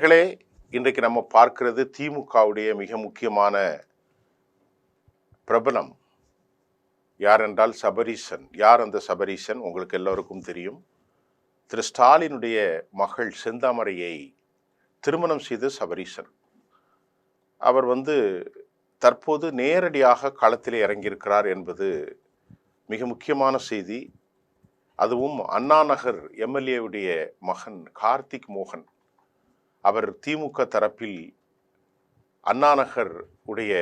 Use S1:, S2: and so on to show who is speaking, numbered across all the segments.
S1: நேயர்களே, இன்றைக்கு நம்ம பார்க்கிறது திமுகவுடைய மிக முக்கியமான பிரபலம் யார் என்றால் சபரீசன். யார் அந்த சபரீசன்? உங்களுக்கு எல்லோருக்கும் தெரியும். திரு ஸ்டாலினுடைய மகள் செந்தாமரையை திருமணம் செய்த சபரீசன். அவர் தற்போது நேரடியாக களத்திலே இறங்கியிருக்கிறார் என்பது மிக முக்கியமான செய்தி. அதுவும் அண்ணாநகர் எம்எல்ஏவுடைய மகன் கார்த்திக் மோகன். அவர் திமுக தரப்பில் அண்ணாநகர் உடைய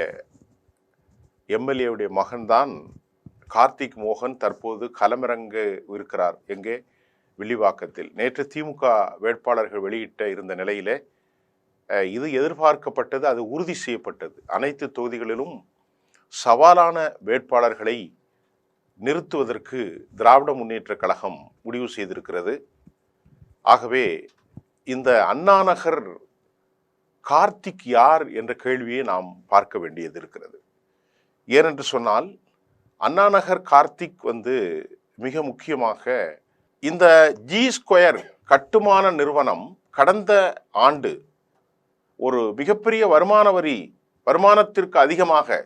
S1: எம்எல்ஏவுடைய மகன்தான் கார்த்திக் மோகன் தற்போது களமிறங்க இருக்கிறார். எங்கே? வில்லிவாக்கத்தில். நேற்று திமுக வேட்பாளர்கள் வெளியிட்ட இருந்த நிலையிலே இது எதிர்பார்க்கப்பட்டது, அது உறுதி செய்யப்பட்டது. அனைத்து தொகுதிகளிலும் சவாலான வேட்பாளர்களை நிறுத்துவதற்கு திராவிட முன்னேற்ற கழகம் முடிவு செய்திருக்கிறது. ஆகவே இந்த அண்ணாநகர் கார்த்திக் யார் என்ற கேள்வியை நாம் பார்க்க வேண்டியது இருக்கிறது. ஏனென்று சொன்னால் அண்ணாநகர் கார்த்திக் மிக முக்கியமாக இந்த ஜி ஸ்கொயர் கட்டுமான நிறுவனம் கடந்த ஆண்டு ஒரு மிகப்பெரிய வருமானத்திற்கு அதிகமாக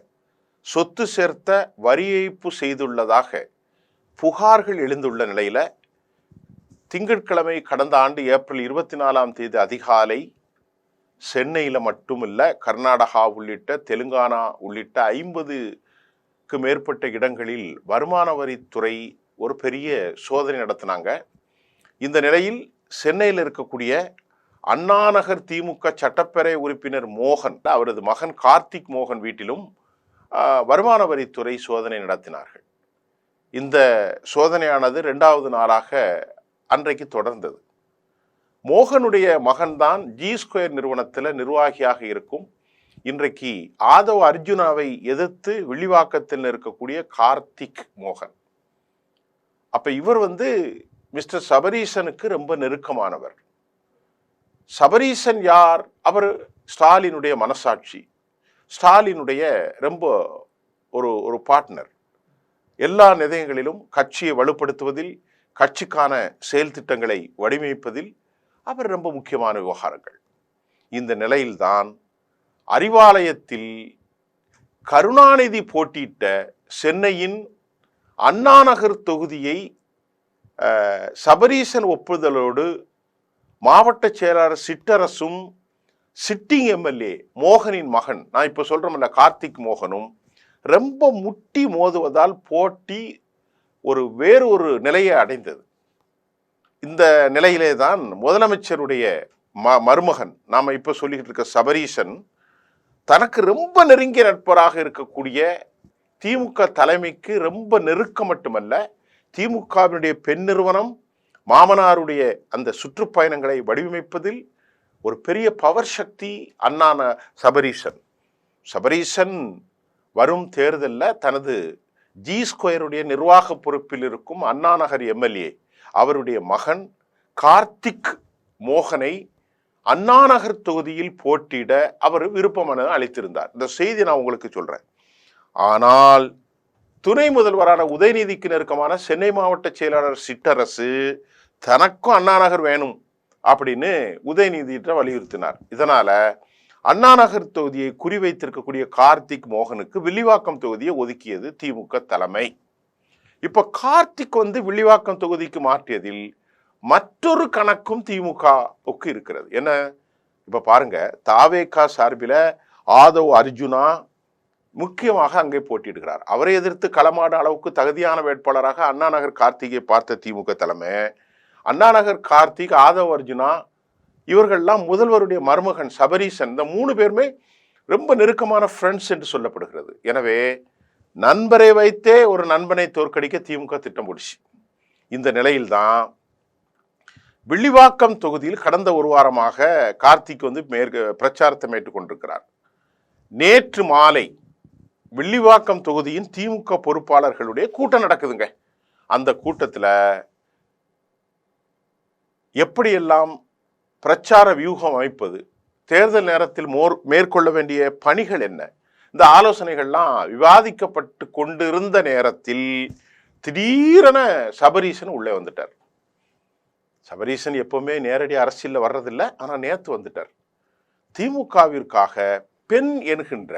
S1: சொத்து சேர்த்த வரி ஏய்ப்பு செய்துள்ளதாக புகார்கள் எழுந்துள்ள நிலையில திங்கட்கிழமை கடந்த ஆண்டு ஏப்ரல் 24 அதிகாலை சென்னையில் மட்டுமில்ல, கர்நாடகா உள்ளிட்ட தெலுங்கானா உள்ளிட்ட 50க்கு மேற்பட்ட இடங்களில் வருமான வரித்துறை ஒரு பெரிய சோதனை நடத்தினாங்க. இந்த நிலையில் சென்னையில் இருக்கக்கூடிய அண்ணாநகர் திமுக சட்டப்பேரவை உறுப்பினர் மோகன், அவரது மகன் கார்த்திக் மோகன் வீட்டிலும் வருமான வரித்துறை சோதனை நடத்தினார்கள். இந்த சோதனையானது 2வது நாளாக அன்றைக்கு தொடர்ந்தது. மோகனுடைய மகன்தான் ஜி ஸ்கொயர் நிறுவனத்தில் நிர்வாகியாக இருக்கும். இன்றைக்கு ஆதவ் அர்ஜுனாவை எதிர்த்து வில்லிவாக்கத்தில் இருக்கக்கூடிய கார்த்திக் மோகன். அப்ப இவர் மிஸ்டர் சபரீசனுக்கு ரொம்ப நெருக்கமானவர். சபரீசன் யார்? அவர் ஸ்டாலினுடைய மனசாட்சி, ஸ்டாலினுடைய ரொம்ப ஒரு பார்ட்னர். எல்லா நிலையங்களிலும் கட்சியை வலுப்படுத்துவதில், கட்சிக்கான செயல் திட்டங்களை வடிவமைப்பதில் அவர் ரொம்ப முக்கியமான விவகாரங்கள். இந்த நிலையில்தான் அறிவாலயத்தில் கருணாநிதி போட்டியிட்ட சென்னையின் அண்ணாநகர் தொகுதியை சபரீசன் ஒப்புதலோடு மாவட்ட செயலாளர் சிட்டரசும் சிட்டிங் எம்எல்ஏ மோகனின் மகன், நான் இப்ப சொல்றோம்ல கார்த்திக் மோகனும் ரொம்ப முட்டி மோதுவதால் போட்டி வேறு ஒரு நிலையை அடைந்தது. இந்த நிலையிலே தான் முதலமைச்சருடைய மருமகன், நாம இப்ப சொல்லிக்கிட்டு இருக்க சபரீசன், தனக்கு ரொம்ப நெருங்கிய நட்பராக இருக்கக்கூடிய திமுக தலைமைக்கு ரொம்ப நெருக்கம் மட்டுமல்ல, திமுகவினுடைய பெண் நிறுவனம் மாமனாருடைய அந்த சுற்றுப்பயணங்களை வடிவமைப்பதில் ஒரு பெரிய பவர் சக்தி அண்ணான சபரீசன் வரும் தேர்தலில் தனது ஜி ஸ்கொயருடைய நிர்வாக பொறுப்பில் இருக்கும் அண்ணாநகர் எம்எல்ஏ அவருடைய மகன் கார்த்திக் மோகனை அண்ணாநகர் தொகுதியில் போட்டியிட அவர் விருப்பமனு அளித்திருந்தார். இந்த செய்தி நான் உங்களுக்கு சொல்றேன். ஆனால் துணை முதல்வரான உதயநிதிக்கு நெருக்கமான சென்னை மாவட்ட செயலாளர் சிட்டரசு தனக்கும் அண்ணாநகர் வேணும் அப்படின்னு உதயநிதியிட்ட வலியுறுத்தினார். இதனால அண்ணாநகர் தொகுதியை குறிவைத்திருக்கக்கூடிய கார்த்திக் மோகனுக்கு வில்லிவாக்கம் தொகுதியை ஒதுக்கியது திமுக தலைமை. இப்ப கார்த்திக் வில்லிவாக்கம் தொகுதிக்கு மாற்றியதில் மற்றொரு கணக்கும் திமுகவுக்கு இருக்கிறது. என்ன? இப்ப பாருங்க, தாவேகா சார்பில ஆதவ் அர்ஜுனா முக்கியமாக அங்கே போட்டியிடுகிறார். அவரை எதிர்த்து களமாட அளவுக்கு தகுதியான வேட்பாளராக அண்ணாநகர் கார்த்திகை பார்த்த திமுக தலைமை, அண்ணாநகர் கார்த்திக், ஆதவ் அர்ஜுனா இவர்கள்லாம் முதல்வருடைய மருமகன் சபரீசன், இந்த 3 பேருமே ரொம்ப நெருக்கமான ஃப்ரெண்ட்ஸ் என்று சொல்லப்படுகிறது. எனவே நண்பரை வைத்தே ஒரு நண்பனை தோற்கடிக்க திமுக திட்டம் போடுச்சு. இந்த நிலையில்தான் வில்லிவாக்கம் தொகுதியில் கடந்த ஒரு வாரமாக கார்த்திக் பிரச்சாரத்தை மேற்கொண்டிருக்கிறார். நேற்று மாலை வில்லிவாக்கம் தொகுதியின் திமுக பொறுப்பாளர்களுடைய கூட்டம் நடக்குதுங்க. அந்த கூட்டத்தில் எப்படியெல்லாம் பிரச்சார வியூகம் அமைப்பது, தேர்தல் நேரத்தில் மேற்கொள்ள வேண்டிய பணிகள் என்ன, இந்த ஆலோசனைகள்லாம் விவாதிக்கப்பட்டு கொண்டிருந்த நேரத்தில் திடீரென சபரீசன் உள்ளே வந்துட்டார். சபரீசன் எப்பவுமே நேரடி அரசியலில் வர்றதில்லை, ஆனால் நேற்று வந்துட்டார். திமுகவிற்காக பெண் என்கின்ற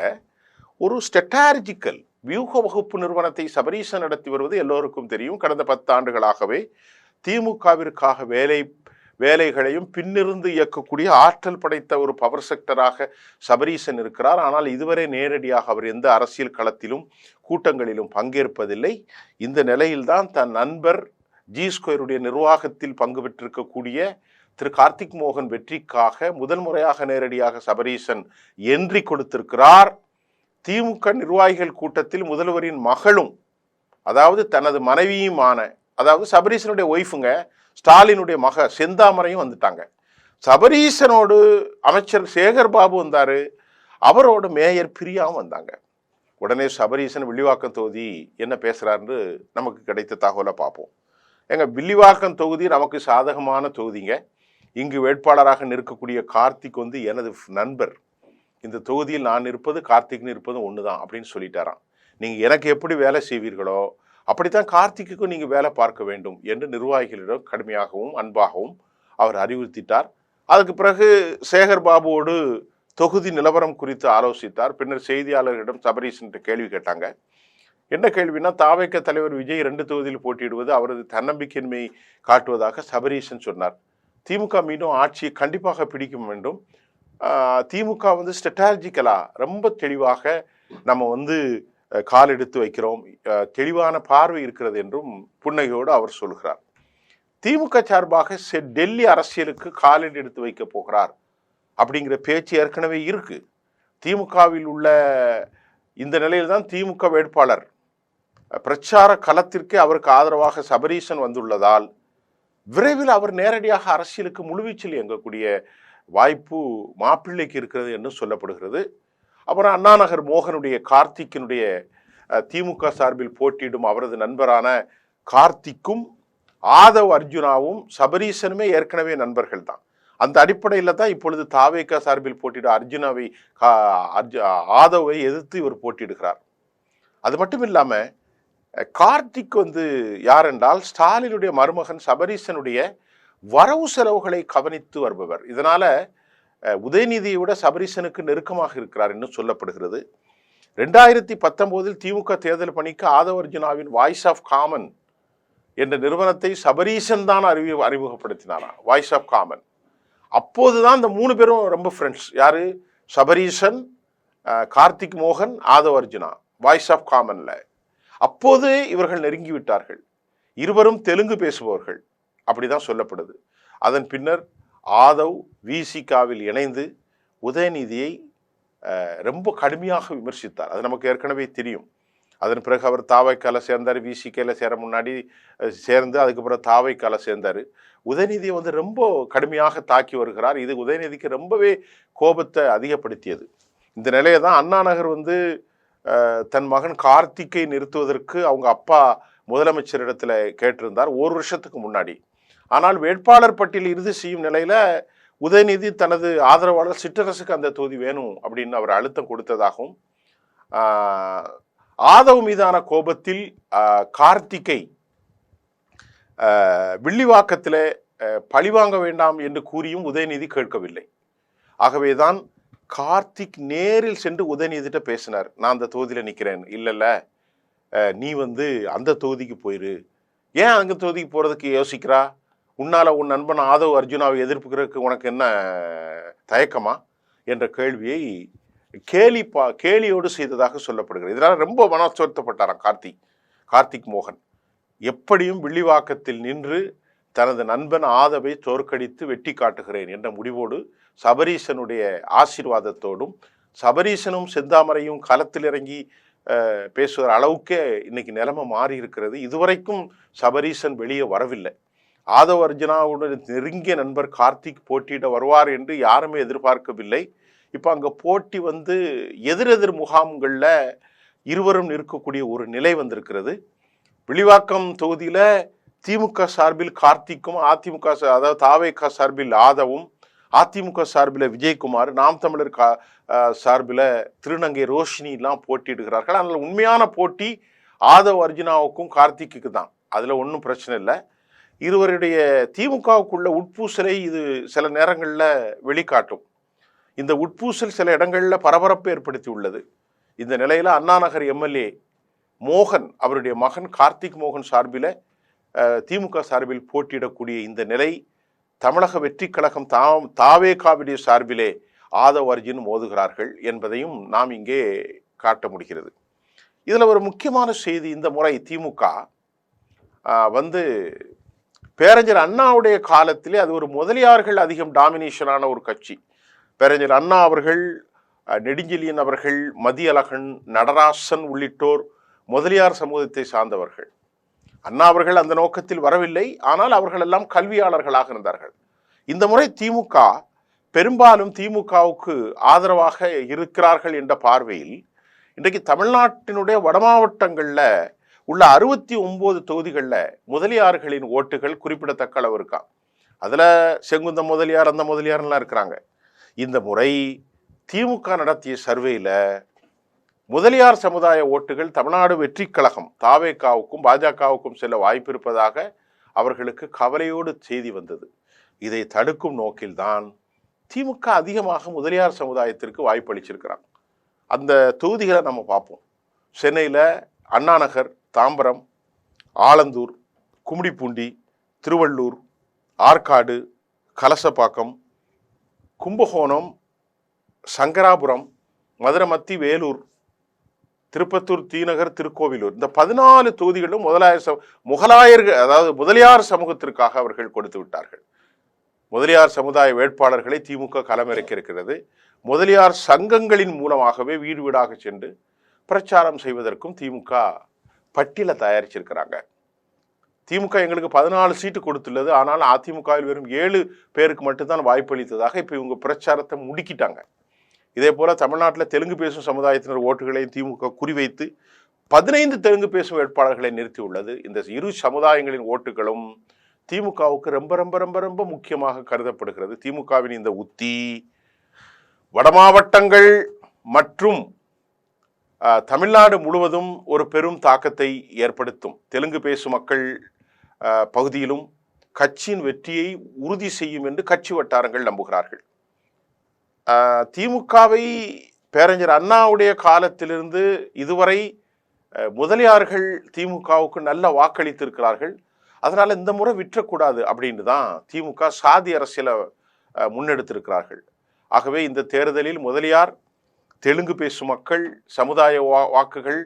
S1: ஒரு ஸ்ட்ராட்டஜிக்கல் வியூக வகுப்பு நிறுவனத்தை சபரீசன் நடத்தி வருவது எல்லோருக்கும் தெரியும். கடந்த 10 ஆண்டுகளாகவே திமுகவிற்காக வேலைகளையும் பின்னிருந்து இயக்கக்கூடிய ஆற்றல் படைத்த ஒரு பவர் செக்டராக சபரீசன் இருக்கிறார். ஆனால் இதுவரை நேரடியாக அவர் எந்த அரசியல் களத்திலும் கூட்டங்களிலும் பங்கேற்பதில்லை. இந்த நிலையில்தான் தன் நண்பர் ஜி ஸ்கொயருடைய நிர்வாகத்தில் பங்கு பெற்றிருக்கக்கூடிய திரு கார்த்திக் மோகன் வெற்றிக்காக முதல் முறையாக நேரடியாக சபரீசன் என்ட்ரி கொடுத்திருக்கிறார். திமுக நிர்வாகிகள் கூட்டத்தில் முதல்வரின் மகளும், அதாவது தனது மனைவியுமான, அதாவது சபரீசனுடைய ஒய்ஃபுங்க, ஸ்டாலினுடைய மக செந்தாமரையும் வந்துட்டாங்க. சபரீசனோடு அமைச்சர் சேகர் பாபு வந்தாரு, அவரோட மேயர் பிரியாவும் வந்தாங்க. உடனே சபரீசன் வில்லிவாக்கம் தொகுதி என்ன பேசுறாருன்னு நமக்கு கிடைத்த தகவலை பார்ப்போம். எங்க வில்லிவாக்கம் தொகுதி நமக்கு சாதகமான தொகுதிங்க. இங்கு வேட்பாளராக நிற்கக்கூடிய கார்த்திக் வந்து எனது நண்பர். இந்த தொகுதியில் நான் இருப்பது கார்த்திக்னு இருப்பதும் ஒண்ணுதான் அப்படின்னு சொல்லிட்டாராம். நீங்க எனக்கு எப்படி வேலை செய்வீர்களோ அப்படித்தான் கார்த்திக்குக்கும் நீங்க வேலை பார்க்க வேண்டும் என்று நிர்வாகிகளிடம் கடுமையாகவும் அன்பாகவும் அவர் அறிவுறுத்திட்டார். அதுக்கு பிறகு சேகர் பாபுவோடு தொகுதி நிலவரம் குறித்து ஆலோசித்தார். பின்னர் செய்தியாளர்களிடம் சபரீசன் கேள்வி கேட்டாங்க. என்ன கேள்வினா, தாவேக தலைவர் விஜய் 2 தொகுதியில் போட்டியிடுவது அவரது தன்னம்பிக்கையின்மை காட்டுவதாக சபரீசன் சொன்னார். திமுக மீண்டும் ஆட்சியை கண்டிப்பாக பிடிக்க வேண்டும். திமுக வந்து ஸ்ட்ராட்டஜிக்கலா ரொம்ப தெளிவாக நம்ம வந்து கால் எடுத்து வைக்கிறோம், தெளிவான பார்வை இருக்கிறது என்றும் புன்னகையோடு அவர் சொல்கிறார். திமுக சார்பாக டெல்லி அரசியலுக்கு காலடி எடுத்து வைக்க போகிறார் அப்படிங்கிற பேச்சு ஏற்கனவே இருக்கு. திமுகவில் உள்ள இந்த நிலையில்தான் திமுக வேட்பாளர் பிரச்சார களத்திற்கு அவருக்கு ஆதரவாக சபரீசன் வந்துள்ளதால் விரைவில் அவர் நேரடியாக அரசியலுக்கு முழுவீச்சில் இயங்கக்கூடிய வாய்ப்பு மாப்பிள்ளைக்கு இருக்கிறது என்று சொல்லப்படுகிறது. அப்புறம் அண்ணாநகர் மோகனுடைய கார்த்திக்கினுடைய திமுக சார்பில் போட்டியிடும் அவரது நண்பரான கார்த்திக்கும் ஆதவ் அர்ஜுனாவும் சபரீசனுமே ஏற்கனவே நண்பர்கள் தான். அந்த அடிப்படையில் தான் இப்பொழுது தாவேக சார்பில் போட்டியிடும் ஆதவை எதிர்த்து இவர் போட்டியிடுகிறார். அது மட்டும் இல்லாம கார்த்திக் வந்து யார் என்றால் ஸ்டாலினுடைய மருமகன் சபரீசனுடைய வரவு செலவுகளை கவனித்து வருபவர். இதனால உதயநிதியை விட சபரீசனுக்கு நெருக்கமாக இருக்கிறார் என்று சொல்லப்படுகிறது. 2019 திமுக தேர்தல் பணிக்கு ஆதவ் அர்ஜுனாவின் வாய்ஸ் ஆஃப் காமன் என்ற நிறுவனத்தை சபரீசன் தான் அறிமுகப்படுத்தினாராம். Voice of common. அப்போதுதான் இந்த 3 பேரும் ரொம்ப ஃப்ரெண்ட்ஸ். யாரு? சபரீசன், கார்த்திக் மோகன், ஆதவ் அர்ஜுனா. வாய்ஸ் ஆஃப் காமன்ல அப்போது இவர்கள் நெருங்கி விட்டார்கள். இருவரும் தெலுங்கு பேசுபவர்கள் அப்படிதான் சொல்லப்படுது. அதன் பின்னர் ஆதவ் விசிகாவில் இணைந்து உதயநிதியை ரொம்ப கடுமையாக விமர்சித்தார். அது நமக்கு ஏற்கனவே தெரியும். அதன் பிறகு அவர் தாவைக்கால சேர்ந்தார், விசிகையில் சேர முன்னாடி சேர்ந்து அதுக்கப்புறம் தாவைக்கால சேர்ந்தார். உதயநிதியை வந்து ரொம்ப கடுமையாக தாக்கி வருகிறார். இது உதயநிதிக்கு ரொம்பவே கோபத்தை அதிகப்படுத்தியது. இந்த நிலையை தான் அண்ணாநகர் வந்து தன் மகன் கார்த்திக்கை நிறுத்துவதற்கு அவங்க அப்பா முதலமைச்சரிடத்துல கேட்டிருந்தார் 1 வருஷத்துக்கு முன்னாடி. ஆனால் வேட்பாளர் பட்டியல் இறுதி செய்யும் நிலையில உதயநிதி தனது ஆதரவாளர் சிற்றரசுக்கு அந்த தொகுதி வேணும் அப்படின்னு அவர் அழுத்தம் கொடுத்ததாகவும், ஆதவ் மீதான கோபத்தில் கார்த்திக்கை வில்லிவாக்கத்தில் பழிவாங்க வேண்டாம் என்று கூறியும் உதயநிதி கேட்கவில்லை. ஆகவேதான் கார்த்திக் நேரில் சென்று உதயநிதிட்ட பேசினார். நான் அந்த தொகுதியில் நிற்கிறேன், இல்லைல்ல நீ வந்து அந்த தொகுதிக்கு போயிரு, ஏன் அங்கே தொகுதிக்கு போகிறதுக்கு யோசிக்கிறா, உன்னால உன் நண்பன் ஆதவ் அர்ஜுனாவை எதிர்ப்புக்கிறதுக்கு உனக்கு என்ன தயக்கமா என்ற கேள்வியை கேலியோடு செய்ததாக சொல்லப்படுகிறது. இதனால் ரொம்ப மனச்சோர்த்தப்பட்டாராம் கார்த்திக் மோகன். எப்படியும் வில்லிவாக்கத்தில் நின்று தனது நண்பன் ஆதவை தோற்கடித்து வெட்டி காட்டுகிறேன் என்ற முடிவோடு சபரீசனுடைய ஆசீர்வாதத்தோடும் சபரீசனும் செந்தாமரையும் களத்தில் இறங்கி பேசுகிற அளவுக்கே இன்னைக்கு நிலைமை மாறி இருக்கிறது. இதுவரைக்கும் சபரீசன் வெளியே வரவில்லை. ஆதவ் அர்ஜுனாவுடன் நெருங்கிய நண்பர் கார்த்திக் போட்டியிட வருவார் என்று யாருமே எதிர்பார்க்கவில்லை. இப்போ அங்கே போட்டி வந்து எதிரெதிர் முகாம்களில் இருவரும் நிற்கக்கூடிய ஒரு நிலை வந்திருக்கிறது. வில்லிவாக்கம் தொகுதியில் திமுக சார்பில் கார்த்திக்கும், அதிமுக அதாவது தாவேக சார்பில் ஆதவும், அதிமுக சார்பில் விஜயகுமார், நாம் தமிழர் சார்பில் திருநங்கை ரோஷினிலாம் போட்டியிடுகிறார்கள். அதனால் உண்மையான போட்டி ஆதவ் அர்ஜுனாவுக்கும் கார்த்திக்கு தான். அதில் ஒன்றும் பிரச்சனை இல்லை. இருவருடைய திமுகவுக்குள்ள உட்பூசலை இது சில நேரங்களில் வெளிக்காட்டும். இந்த உட்பூசல் சில இடங்களில் பரபரப்பு ஏற்படுத்தி உள்ளது. இந்த நிலையில் அண்ணா நகர் எம்எல்ஏ மோகன் அவருடைய மகன் கார்த்திக் மோகன் சார்பில் திமுக சார்பில் போட்டியிடக்கூடிய இந்த நிலை தமிழக வெற்றி கழகம் தாவேகாவுடைய சார்பிலே ஆதவ் அர்ஜுன் மோதுகிறார்கள் என்பதையும் நாம் இங்கே காட்ட முடிகிறது. இதில் ஒரு முக்கியமான செய்தி, இந்த முறை திமுக பேரறிஞர் அண்ணாவுடைய காலத்திலே அது ஒரு முதலியார்கள் அதிகம் டாமினேஷனான ஒரு கட்சி. பேரறிஞர் அண்ணா அவர்கள், நெடுஞ்செழியன் அவர்கள், மதியழகன், நடராசன் உள்ளிட்டோர் முதலியார் சமூகத்தை சார்ந்தவர்கள். அண்ணா அவர்கள் அந்த நோக்கத்தில் வரவில்லை, ஆனால் அவர்கள் எல்லாம் கல்வியாளர்களாக இருந்தார்கள். இந்த முறை திமுக பெரும்பாலும் திமுகவுக்கு ஆதரவாக இருக்கிறார்கள் என்ற பார்வையில் இன்றைக்கு தமிழ்நாட்டினுடைய வடமாவட்டங்களில் உள்ள 69 தொகுதிகளில் முதலியார்களின் ஓட்டுகள் குறிப்பிடத்தக்க அளவு இருக்கான். அதில் செங்குந்த முதலியார், அந்த முதலியார்லாம் இருக்கிறாங்க. இந்த முறை திமுக நடத்திய சர்வேயில் முதலியார் சமுதாய ஓட்டுகள் தமிழ்நாடு வெற்றி கழகம் தாவேகாவுக்கும் பாஜகவுக்கும் செல்ல வாய்ப்பு இருப்பதாக அவர்களுக்கு கவலையோடு செய்தி வந்தது. இதை தடுக்கும் நோக்கில்தான் திமுக அதிகமாக முதலியார் சமுதாயத்திற்கு வாய்ப்பு அளிச்சிருக்கிறாங்க. அந்த தொகுதிகளை நம்ம பார்ப்போம். சென்னையில் அண்ணா நகர், தாம்பரம், ஆலந்தூர், கும்மிடிப்பூண்டி, திருவள்ளூர், ஆற்காடு, கலசப்பாக்கம், கும்பகோணம், சங்கராபுரம், மதுரமத்தி, வேலூர், திருப்பத்தூர், தீநகர், திருக்கோவிலூர், இந்த 14 தொகுதிகளும் முகலாயர்கள், அதாவது முதலியார் சமூகத்திற்காக அவர்கள் கொடுத்து விட்டார்கள். முதலியார் சமுதாய வேட்பாளர்களை திமுக களமிறக்கி இருக்கிறது. முதலியார் சங்கங்களின் மூலமாகவே வீடு வீடாக சென்று பிரச்சாரம் செய்வதற்கும் திமுக பட்டியலை தயாரிச்சிருக்கிறாங்க. திமுக எங்களுக்கு 14 சீட்டு கொடுத்துள்ளது, ஆனால் அதிமுகவில் வெறும் 7 பேருக்கு மட்டும்தான் வாய்ப்பளித்ததாக இப்போ இவங்க பிரச்சாரத்தை முடுக்கிட்டாங்க. இதே போல தமிழ்நாட்டில் தெலுங்கு பேசும் சமுதாயத்தினர் ஓட்டுகளை திமுக குறிவைத்து 15 தெலுங்கு பேசும் வேட்பாளர்களை நிறுத்தி உள்ளது. இந்த இரு சமுதாயங்களின் ஓட்டுகளும் திமுகவுக்கு ரொம்ப ரொம்ப ரொம்ப ரொம்ப முக்கியமாக கருதப்படுகிறது. திமுகவின் இந்த உத்தி வடமாவட்டங்கள் மற்றும் தமிழ்நாடு முழுவதும் ஒரு பெரும் தாக்கத்தை ஏற்படுத்தும். தெலுங்கு பேசும் மக்கள் பகுதியிலும் கட்சியின் வெற்றியை உறுதி செய்யும் என்று கட்சி வட்டாரங்கள் நம்புகிறார்கள். திமுகவை பேரறிஞர் அண்ணாவுடைய காலத்திலிருந்து இதுவரை முதலியார்கள் திமுகவுக்கு நல்ல வாக்களித்திருக்கிறார்கள். அதனால் இந்த முறை விற்றக்கூடாது அப்படின்னு தான் திமுக சாதி அரசியலை முன்னெடுத்திருக்கிறார்கள். ஆகவே இந்த தேர்தலில் முதலியார், தெலுங்கு பேசும் மக்கள் சமுதாய வாக்குகள்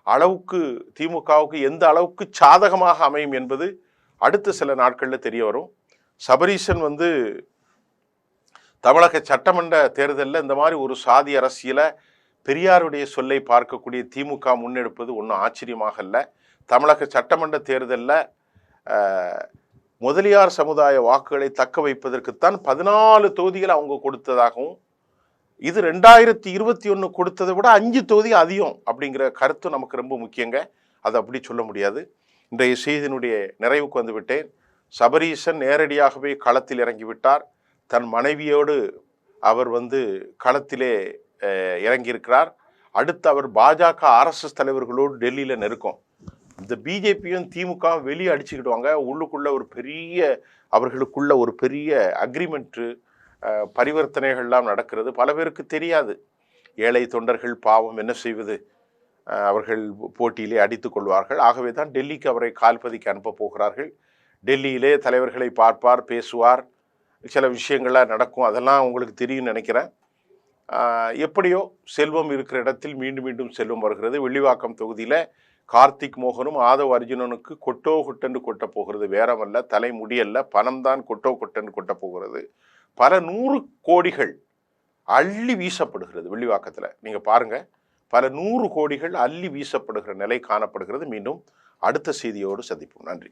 S1: அளவுக்கு திமுகவுக்கு எந்த அளவுக்கு சாதகமாக அமையும் என்பது அடுத்த சில நாட்களில் தெரிய வரும். சபரீசன் தமிழக சட்டமன்ற தேர்தலில் இந்த மாதிரி ஒரு சாதி அரசியலை பெரியாருடைய சொல்லை பார்க்கக்கூடிய திமுக முன்னெடுப்பது ஒன்றும் ஆச்சரியமாக இல்லை. தமிழக சட்டமன்ற தேர்தலில் முதலியார் சமுதாய வாக்குகளை தக்க வைப்பதற்குத்தான் 14 தொகுதிகள் அவங்க கொடுத்ததாகவும், இது 2021 கொடுத்ததை விட 5 தொகுதி அதிகம் அப்படிங்கிற கருத்து நமக்கு ரொம்ப முக்கியங்க. அது அப்படி சொல்ல முடியாது. இன்றைய செய்தியினுடைய நிறைவுக்கு வந்துவிட்டேன். சபரீசன் நேரடியாகவே களத்தில் இறங்கிவிட்டார். தன் மனைவியோடு அவர் களத்திலே இறங்கியிருக்கிறார். அடுத்து அவர் பாஜக RSS தலைவர்களோடு டெல்லியில் நெருக்கம். இந்த பிஜேபியும் திமுக வெளியே அடிச்சுக்கிடுவாங்க. உள்ளுக்குள்ள ஒரு பெரிய அவர்களுக்குள்ள ஒரு பெரிய அக்ரிமெண்ட்டு பரிவர்த்தனைகள்லாம் நடக்கிறது. பல பேருக்கு தெரியாது. ஏழை தொண்டர்கள் பாவம் என்ன செய்வது, அவர்கள் போட்டியிலே அடித்து கொள்வார்கள். ஆகவே தான் டெல்லிக்கு அவரை கால்பதிக்கு அனுப்ப போகிறார்கள். டெல்லியிலே தலைவர்களை பார்ப்பார், பேசுவார், சில விஷயங்கள்லாம் நடக்கும். அதெல்லாம் உங்களுக்கு தெரியும்னு நினைக்கிறேன். எப்படியோ செல்வம் இருக்கிற இடத்தில் மீண்டும் மீண்டும் செல்வம் வருகிறது. வெள்ளிவாக்கம் தொகுதியில் கார்த்திக் மோகனும் ஆதவ் அர்ஜுனனுக்கு கொட்டோ கொட்டென்று கொட்ட போகிறது. வேறமல்ல, தலைமுடியல்ல, பணம் தான் கொட்டோ கொட்டென்று கொட்ட போகிறது. பல 100 கோடிகள் அள்ளி வீசப்படுகிறது வெள்ளிவாக்கத்தில். நீங்கள் பாருங்கள், பல 100 கோடிகள் அள்ளி வீசப்படுகிற நிலை காணப்படுகிறது. மீண்டும் அடுத்த செய்தியோடு சந்திப்போம். நன்றி.